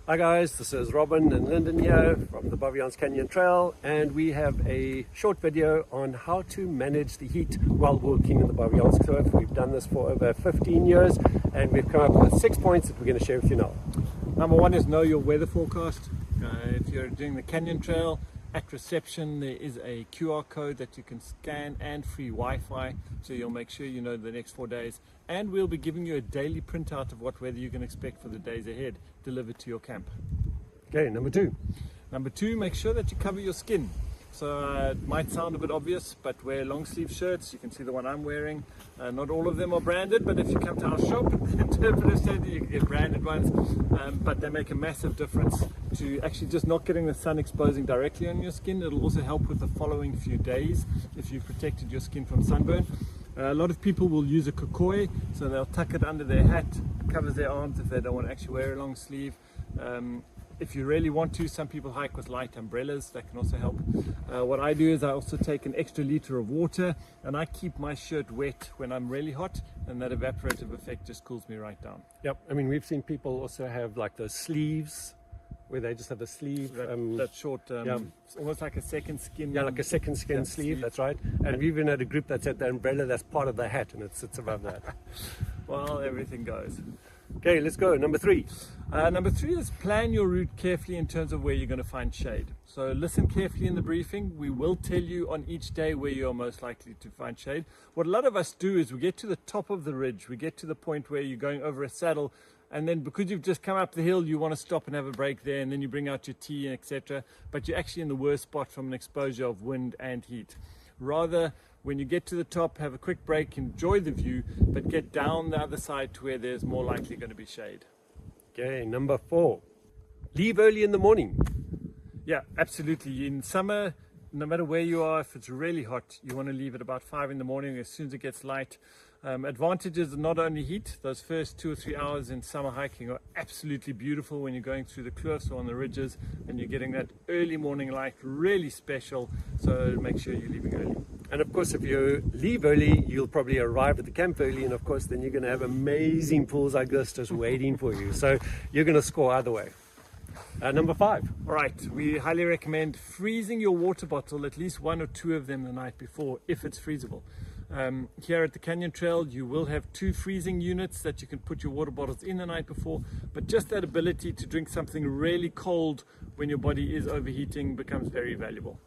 Hi guys, this is Robin and Lyndon here from the Baviaanskloof Canyon Trail, and we have a short video on how to manage the heat while walking in the Baviaanskloof. We've done this for over 15 years and we've come up with 6 points that we're going to share with you now. Number one is know your weather forecast. If you're doing the Canyon Trail, at reception there is a QR code that you can scan and free Wi-Fi, so you'll make sure you know the next 4 days, and we'll be giving you a daily printout of what weather you can expect for the days ahead delivered to your camp. Okay, number two, make sure that you cover your skin. So it might sound a bit obvious, but wear long sleeve shirts. You can see the one I'm wearing. Not all of them are branded, but if you come to our shop, Interpretive Center, you get branded ones, but they make a massive difference to actually just not getting the sun exposing directly on your skin. It'll also help with the following few days if you've protected your skin from sunburn. A lot of people will use a kukoi, so they'll tuck it under their hat, covers their arms if they don't want to actually wear a long sleeve. If you really want to, some people hike with light umbrellas, that can also help. What I do is I also take an extra liter of water and I keep my shirt wet when I'm really hot, and that evaporative effect just cools me right down. Yep, I mean we've seen people also have like those sleeves where they just have the sleeve. That short, it's almost like a second skin. Yeah, like a second skin sleeve, that's right. And we've even had a group that said the umbrella, that's part of the hat and it sits above that. Well, everything goes. Okay, let's go. Number three. Number three is plan your route carefully in terms of where you're going to find shade. So listen carefully in the briefing. We will tell you on each day where you're most likely to find shade. What a lot of us do is we get to the top of the ridge, we get to the point where you're going over a saddle, and then because you've just come up the hill, you want to stop and have a break there, and then you bring out your tea and etc. But you're actually in the worst spot from an exposure of wind and heat. Rather, when you get to the top, have a quick break, enjoy the view, but get down the other side to where there's more likely going to be shade. Okay, number four. Leave early in the morning. Yeah, absolutely. In summer, no matter where you are, if it's really hot, you want to leave at about 5 in the morning as soon as it gets light. Advantages are not only heat. Those first 2 or 3 hours in summer hiking are absolutely beautiful when you're going through the cliffs or on the ridges and you're getting that early morning light, really special. So make sure you're leaving early. And of course, if you leave early, you'll probably arrive at the camp early, and of course then you're going to have amazing pools like this just waiting for you. So you're going to score either way. Number five. All right, we highly recommend freezing your water bottle, at least 1 or 2 of them the night before, if it's freezable. Here at the Canyon Trail, you will have 2 freezing units that you can put your water bottles in the night before, but just that ability to drink something really cold when your body is overheating becomes very valuable.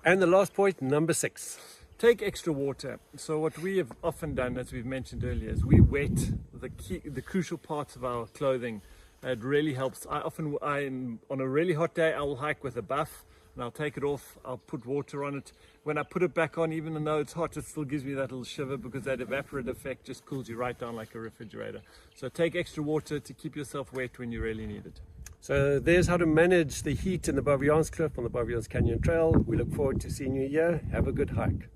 And the last point, number 6. Take extra water. So what we have often done, as we've mentioned earlier, is we wet the crucial parts of our clothing. It really helps. On a really hot day, I will hike with a buff and I'll take it off, I'll put water on it. When I put it back on, even though it's hot, it still gives me that little shiver because that evaporative effect just cools you right down like a refrigerator. So take extra water to keep yourself wet when you really need it. So there's how to manage the heat in the Baviaanskloof on the Baviaanskloof Canyon Trail. We look forward to seeing you here. Have a good hike.